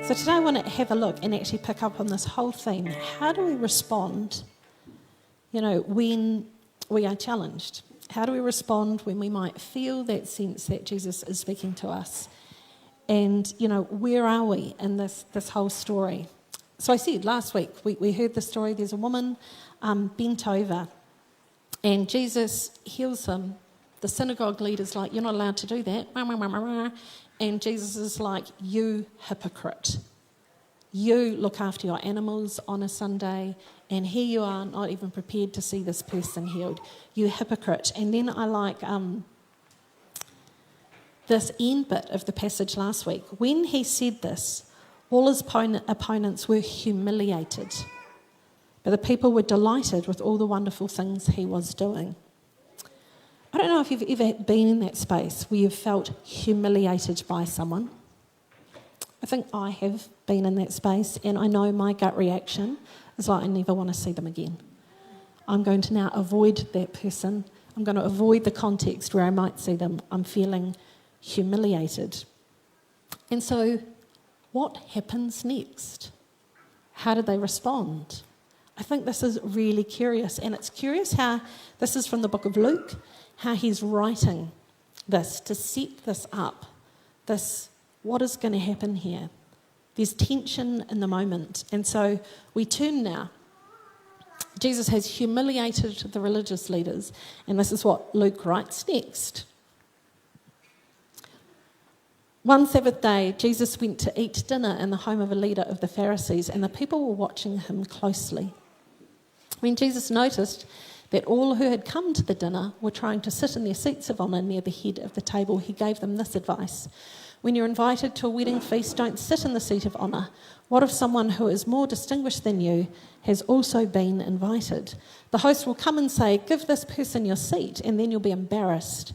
So today I want to have a look and actually pick up on this whole theme. How do we respond, when we are challenged? How do we respond when we might feel that sense that Jesus is speaking to us? And, where are we in this whole story? So I said last week, we heard the story. There's a woman bent over and Jesus heals him. The synagogue leader's like, you're not allowed to do that. And Jesus is like, you hypocrite. You look after your animals on a Sunday, and here you are not even prepared to see this person healed. You hypocrite. And then I like this end bit of the passage last week. When he said this, all his opponents were humiliated, but the people were delighted with all the wonderful things he was doing. I don't know if you've ever been in that space where you've felt humiliated by someone. I think I have been in that space, and I know my gut reaction is like, I never want to see them again. I'm going to now avoid that person. I'm going to avoid the context where I might see them. I'm feeling humiliated. And so what happens next? How do they respond? I think this is really curious, and it's curious how this is from the book of Luke, how he's writing this to set this up, what is going to happen here. There's tension in the moment, and so we turn now. Jesus has humiliated the religious leaders, and this is what Luke writes next. One Sabbath day, Jesus went to eat dinner in the home of a leader of the Pharisees, and the people were watching him closely. When Jesus noticed that all who had come to the dinner were trying to sit in their seats of honour near the head of the table, he gave them this advice. When you're invited to a wedding feast, don't sit in the seat of honour. What if someone who is more distinguished than you has also been invited? The host will come and say, give this person your seat, and then you'll be embarrassed,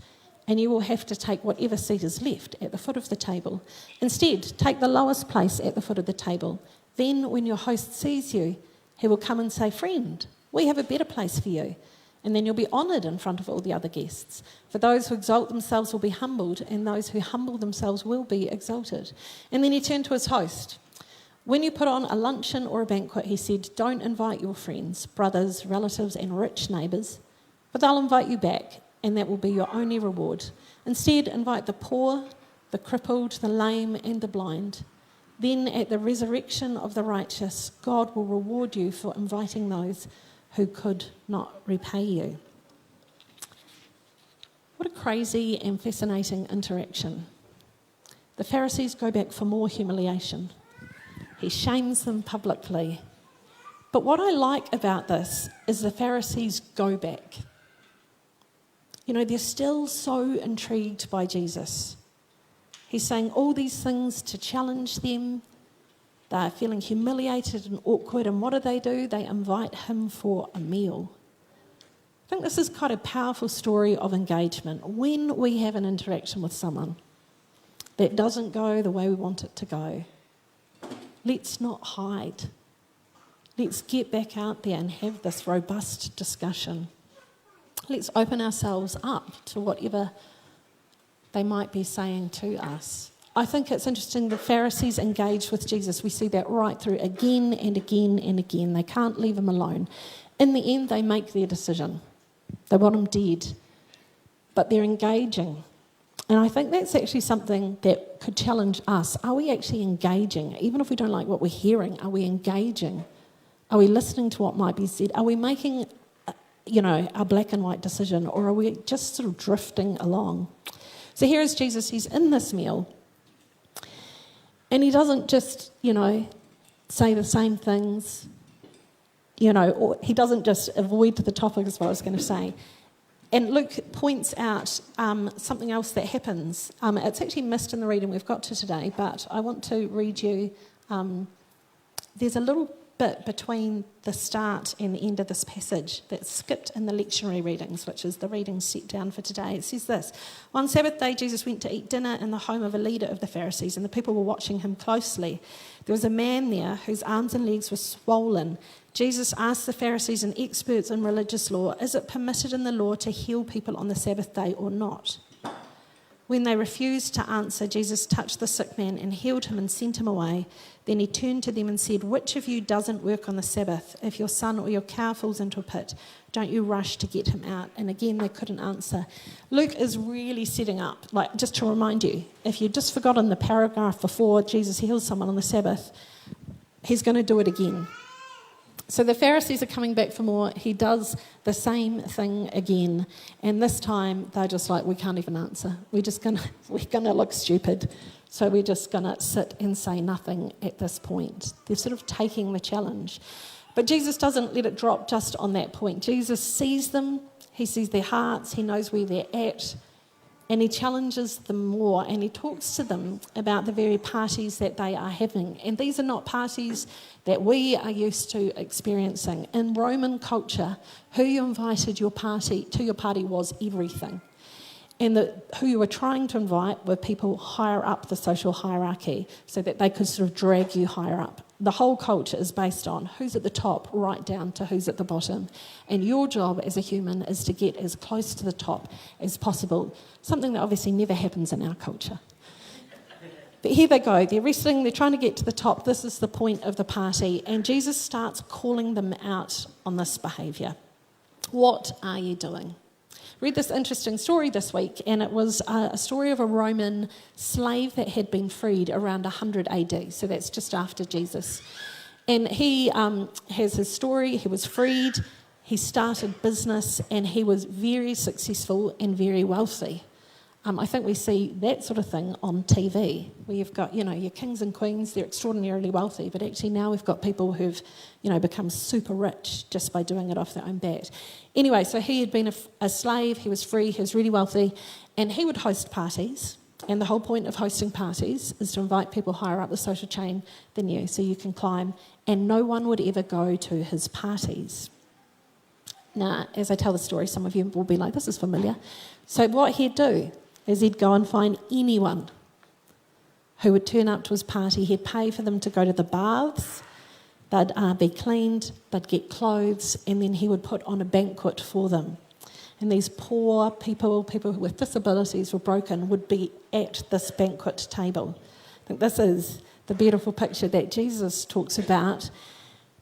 and you will have to take whatever seat is left at the foot of the table. Instead, take the lowest place at the foot of the table. Then, when your host sees you, he will come and say, friend, we have a better place for you. And then you'll be honoured in front of all the other guests. For those who exalt themselves will be humbled, and those who humble themselves will be exalted. And then he turned to his host. When you put on a luncheon or a banquet, he said, don't invite your friends, brothers, relatives, and rich neighbours, but they'll invite you back, and that will be your only reward. Instead, invite the poor, the crippled, the lame, and the blind. Then, at the resurrection of the righteous, God will reward you for inviting those who could not repay you. What a crazy and fascinating interaction. The Pharisees go back for more humiliation. He shames them publicly. But what I like about this is the Pharisees go back. They're still so intrigued by Jesus. He's saying all these things to challenge them. They're feeling humiliated and awkward, and what do? They invite him for a meal. I think this is quite a powerful story of engagement. When we have an interaction with someone that doesn't go the way we want it to go, let's not hide. Let's get back out there and have this robust discussion. Let's open ourselves up to whatever they might be saying to us. I think it's interesting, the Pharisees engaged with Jesus. We see that right through again and again and again. They can't leave him alone. In the end, they make their decision. They want him dead. But they're engaging. And I think that's actually something that could challenge us. Are we actually engaging? Even if we don't like what we're hearing, are we engaging? Are we listening to what might be said? Are we making, a black and white decision? Or are we just sort of drifting along? So here is Jesus. He's in this meal. And he doesn't just, say the same things, or he doesn't just avoid the topic, is what I was going to say. And Luke points out something else that happens. It's actually missed in the reading we've got to today, but I want to read you. There's a little bit between the start and the end of this passage that's skipped in the lectionary readings, which is the readings set down for today. It says this: One Sabbath day, Jesus went to eat dinner in the home of a leader of the Pharisees, and the people were watching him closely. There was a man there whose arms and legs were swollen. Jesus asked the Pharisees and experts in religious law, is it permitted in the law to heal people on the Sabbath day or not? When they refused to answer, Jesus touched the sick man and healed him and sent him away. Then he turned to them and said, "Which of you doesn't work on the Sabbath? If your son or your cow falls into a pit, don't you rush to get him out?" And again, they couldn't answer. Luke is really setting up, like, just to remind you, if you've just forgotten the paragraph before Jesus heals someone on the Sabbath, he's going to do it again. So the Pharisees are coming back for more. He does the same thing again. And this time, they're just like, we can't even answer. We're going to look stupid. So we're just going to sit and say nothing at this point. They're sort of taking the challenge. But Jesus doesn't let it drop just on that point. Jesus sees them. He sees their hearts. He knows where they're at. And he challenges them more, and he talks to them about the very parties that they are having. And these are not parties that we are used to experiencing. In Roman culture, who you invited to your party was everything. And who you were trying to invite were people higher up the social hierarchy so that they could sort of drag you higher up. The whole culture is based on who's at the top right down to who's at the bottom. And your job as a human is to get as close to the top as possible, something that obviously never happens in our culture. But here they go, they're wrestling, they're trying to get to the top. This is the point of the party. And Jesus starts calling them out on this behaviour. What are you doing? Read this interesting story this week, and it was a story of a Roman slave that had been freed around 100 AD, so that's just after Jesus. And he has his story. He was freed, he started business, and he was very successful and very wealthy. I think we see that sort of thing on TV, where you've got, your kings and queens, they're extraordinarily wealthy, but actually now we've got people who've, become super rich just by doing it off their own bat. Anyway, so he had been a slave, he was free, he was really wealthy, and he would host parties. And the whole point of hosting parties is to invite people higher up the social chain than you, so you can climb, and no one would ever go to his parties. Now, as I tell the story, some of you will be like, this is familiar. So what he'd do is he'd go and find anyone who would turn up to his party. He'd pay for them to go to the baths, they'd be cleaned, they'd get clothes, and then he would put on a banquet for them. And these poor people with disabilities or broken, would be at this banquet table. I think this is the beautiful picture that Jesus talks about.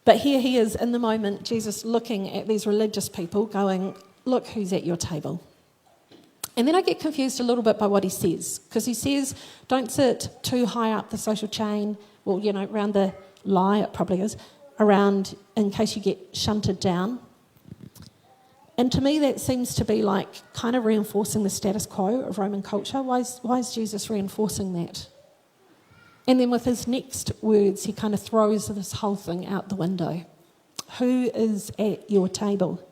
But here he is in the moment, Jesus looking at these religious people going, look who's at your table. And then I get confused a little bit by what he says, because he says, don't sit too high up the social chain, well, around the lie, it probably is, around in case you get shunted down. And to me, that seems to be like kind of reinforcing the status quo of Roman culture. Why is Jesus reinforcing that? And then with his next words, he kind of throws this whole thing out the window. Who is at your table?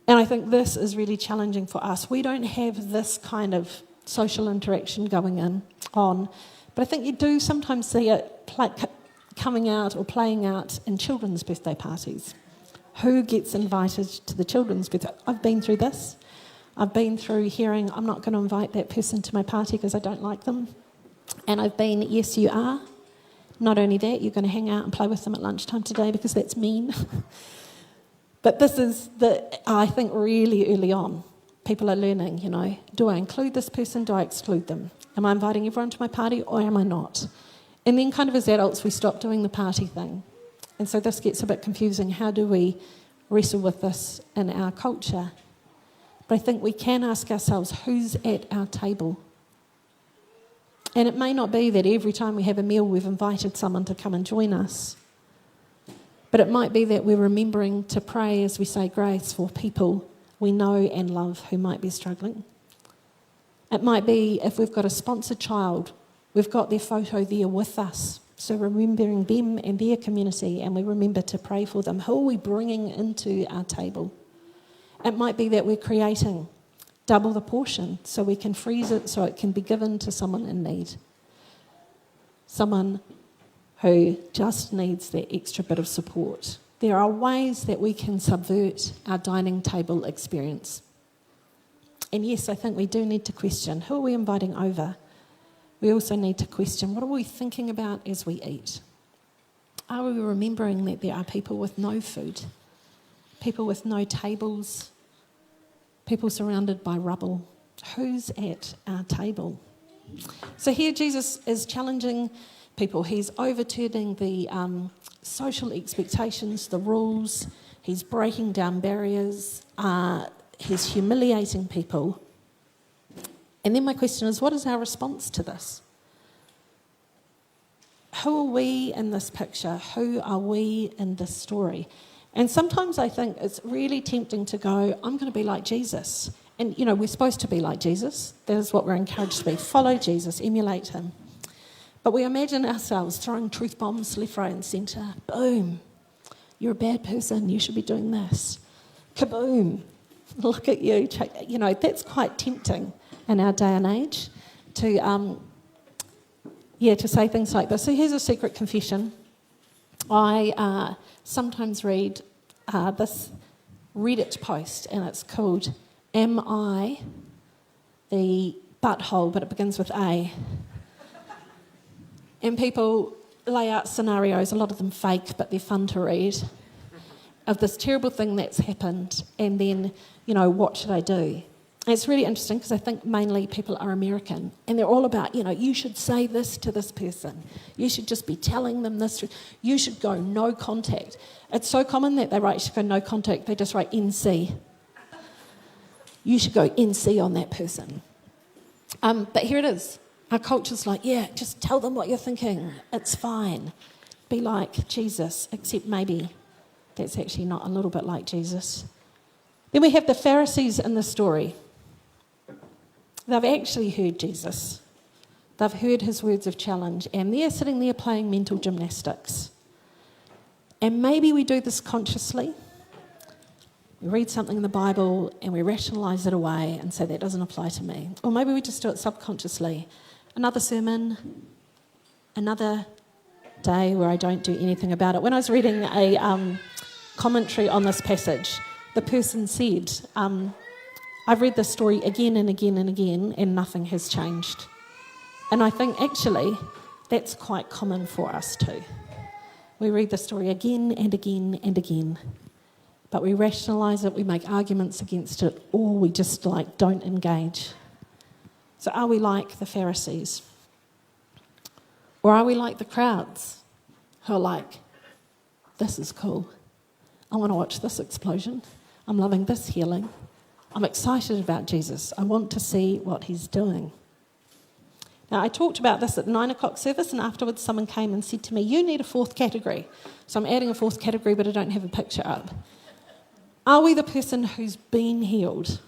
And I think this is really challenging for us. We don't have this kind of social interaction going on, but I think you do sometimes see it coming out or playing out in children's birthday parties. Who gets invited to the children's birthday? I've been through this. I've been through hearing, I'm not going to invite that person to my party because I don't like them. And I've been, yes, you are. Not only that, you're going to hang out and play with them at lunchtime today because that's mean. But this is, I think, really early on. People are learning, do I include this person? Do I exclude them? Am I inviting everyone to my party or am I not? And then kind of as adults, we stop doing the party thing. And so this gets a bit confusing. How do we wrestle with this in our culture? But I think we can ask ourselves, who's at our table? And it may not be that every time we have a meal we've invited someone to come and join us. But it might be that we're remembering to pray as we say grace for people we know and love who might be struggling. It might be if we've got a sponsored child, we've got their photo there with us. So remembering them and their community, and we remember to pray for them. Who are we bringing into our table? It might be that we're creating double the portion so we can freeze it so it can be given to someone in need. Someone who just needs that extra bit of support. There are ways that we can subvert our dining table experience. And yes, I think we do need to question, who are we inviting over? We also need to question, what are we thinking about as we eat? Are we remembering that there are people with no food, people with no tables, people surrounded by rubble, Who's at our table? So here Jesus is challenging people. He's overturning the social expectations, the rules. He's breaking down barriers. He's humiliating people. And then my question is, what is our response to this? Who are we in this picture? Who are we in this story? And sometimes I think it's really tempting to go, I'm going to be like Jesus. And, we're supposed to be like Jesus. That is what we're encouraged to be. Follow Jesus, emulate him. But we imagine ourselves throwing truth bombs left, right and centre. Boom. You're a bad person. You should be doing this. Kaboom. Look at you. That's quite tempting in our day and age to say things like this. So here's a secret confession. I sometimes read this Reddit post, and it's called, Am I the butthole, but it begins with A. And people lay out scenarios, a lot of them fake, but they're fun to read, of this terrible thing that's happened, and then, what should I do? And it's really interesting because I think mainly people are American, and they're all about, you should say this to this person. You should just be telling them this. You should go no contact. It's so common that they write, you should go no contact, they just write NC. You should go NC on that person. But here it is. Our culture's like, just tell them what you're thinking. It's fine. Be like Jesus, except maybe that's actually not a little bit like Jesus. Then we have the Pharisees in the story. They've actually heard Jesus. They've heard his words of challenge, and they're sitting there playing mental gymnastics. And maybe we do this consciously. We read something in the Bible and we rationalise it away and say that doesn't apply to me. Or maybe we just do it subconsciously. Another sermon, another day where I don't do anything about it. When I was reading a commentary on this passage, the person said, I've read this story again and again and again and nothing has changed. And I think actually that's quite common for us too. We read the story again and again and again, but we rationalise it, we make arguments against it, or we just don't engage. So are we like the Pharisees? Or are we like the crowds who are like, this is cool. I want to watch this explosion. I'm loving this healing. I'm excited about Jesus. I want to see what he's doing. Now, I talked about this at the 9 o'clock service, and afterwards someone came and said to me, you need a fourth category. So I'm adding a fourth category, but I don't have a picture up. Are we the person who's been healed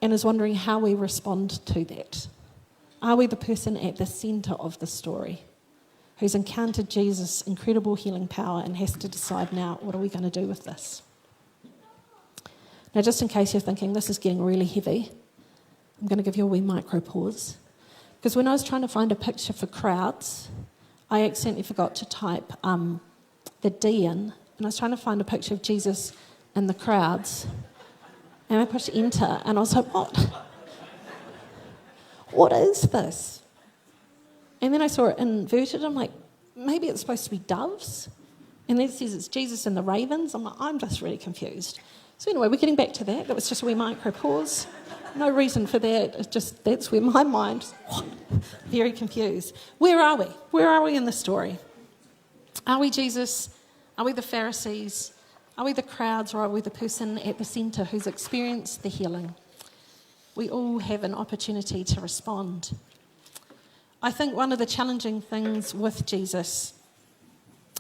and is wondering how we respond to that? Are we the person at the centre of the story who's encountered Jesus' incredible healing power and has to decide now, what are we going to do with this? Now, just in case you're thinking this is getting really heavy, I'm going to give you a wee micro pause. Because when I was trying to find a picture for crowds, I accidentally forgot to type the D in, and I was trying to find a picture of Jesus and the crowds. And I pushed enter, and I was like, what? What is this? And then I saw it inverted. I'm like, maybe it's supposed to be doves? And then it says it's Jesus and the ravens. I'm like, I'm just really confused. So anyway, we're getting back to that. That was just a wee micro pause. No reason for that. It's just that's where my mind, very confused. Where are we? Where are we in the story? Are we Jesus? Are we the Pharisees? Are we the crowds, or are we the person at the centre who's experienced the healing? We all have an opportunity to respond. I think one of the challenging things with Jesus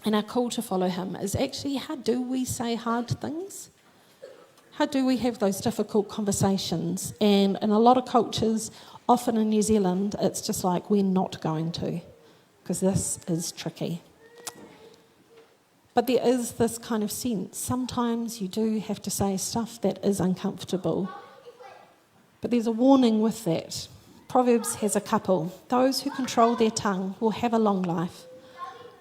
and our call to follow him is actually, how do we say hard things? How do we have those difficult conversations? And in a lot of cultures, often in New Zealand, it's just like, we're not going to, because this is tricky. But there is this kind of sense. Sometimes you do have to say stuff that is uncomfortable. But there's a warning with that. Proverbs has a couple. Those who control their tongue will have a long life.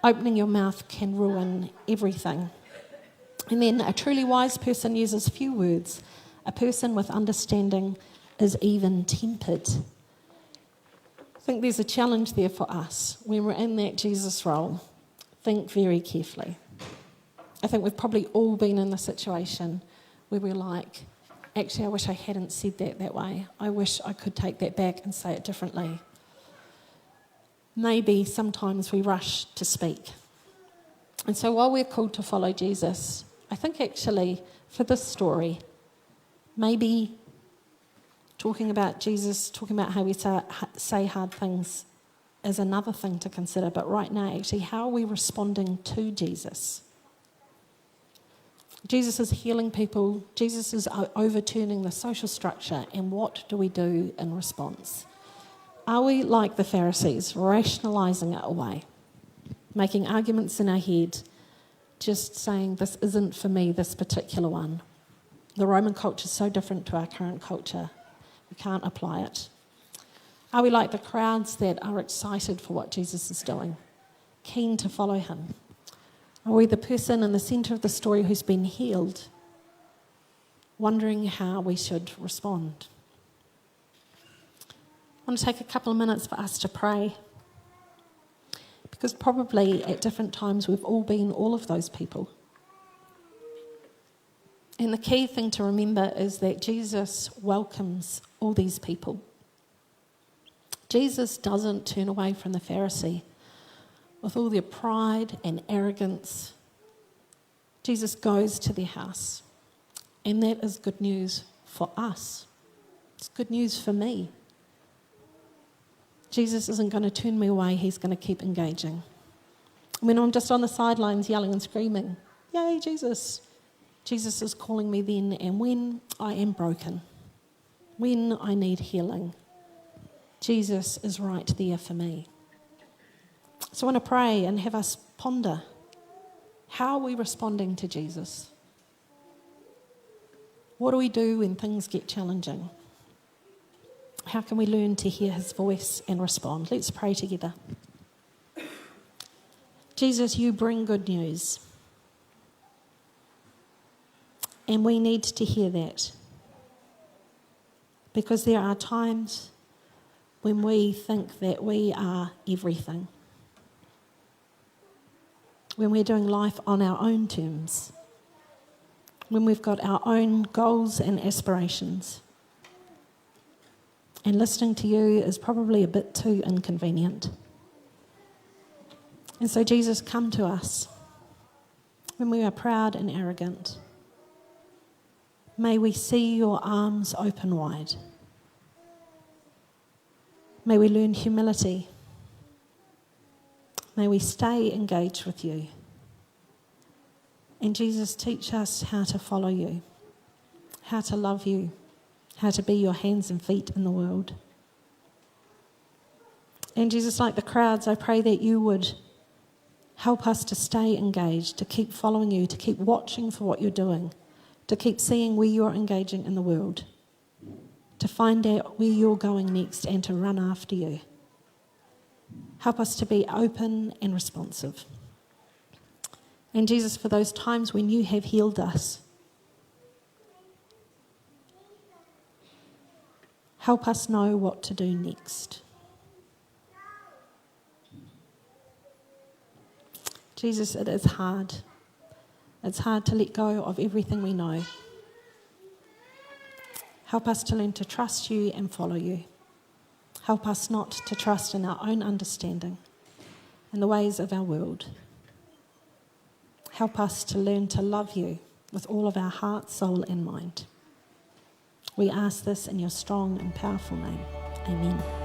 Opening your mouth can ruin everything. And then a truly wise person uses few words. A person with understanding is even-tempered. I think there's a challenge there for us when we're in that Jesus role. Think very carefully. I think we've probably all been in the situation where we're like, actually, I wish I hadn't said that way. I wish I could take that back and say it differently. Maybe sometimes we rush to speak. And so while we're called to follow Jesus, I think actually for this story, maybe talking about Jesus, talking about how we say hard things is another thing to consider. But right now, actually, how are we responding to Jesus? Jesus is healing people. Jesus is overturning the social structure. And what do we do in response? Are we like the Pharisees, rationalising it away, making arguments in our head, just saying, this isn't for me, this particular one? The Roman culture is so different to our current culture. We can't apply it. Are we like the crowds that are excited for what Jesus is doing, keen to follow him? Are we the person in the centre of the story who's been healed, wondering how we should respond? I want to take a couple of minutes for us to pray, because probably at different times we've all been all of those people. And the key thing to remember is that Jesus welcomes all these people. Jesus doesn't turn away from the Pharisee with all their pride and arrogance. Jesus goes to their house, and that is good news for us. It's good news for me. Jesus isn't going to turn me away, he's going to keep engaging. When I'm just on the sidelines yelling and screaming, yay, Jesus! Jesus is calling me then and when I am broken, when I need healing. Jesus is right there for me. So I want to pray and have us ponder, how are we responding to Jesus? What do we do when things get challenging? How can we learn to hear his voice and respond? Let's pray together. Jesus, you bring good news. And we need to hear that. Because there are times when we think that we are everything. When we're doing life on our own terms. When we've got our own goals and aspirations. And listening to you is probably a bit too inconvenient. And so, Jesus, come to us when we are proud and arrogant. May we see your arms open wide. May we learn humility. May we stay engaged with you. And Jesus, teach us how to follow you, how to love you, how to be your hands and feet in the world. And Jesus, like the crowds, I pray that you would help us to stay engaged, to keep following you, to keep watching for what you're doing, to keep seeing where you're engaging in the world, to find out where you're going next and to run after you. Help us to be open and responsive. And Jesus, for those times when you have healed us, help us know what to do next. Jesus, it is hard. It's hard to let go of everything we know. Help us to learn to trust you and follow you. Help us not to trust in our own understanding and the ways of our world. Help us to learn to love you with all of our heart, soul and mind. We ask this in your strong and powerful name. Amen.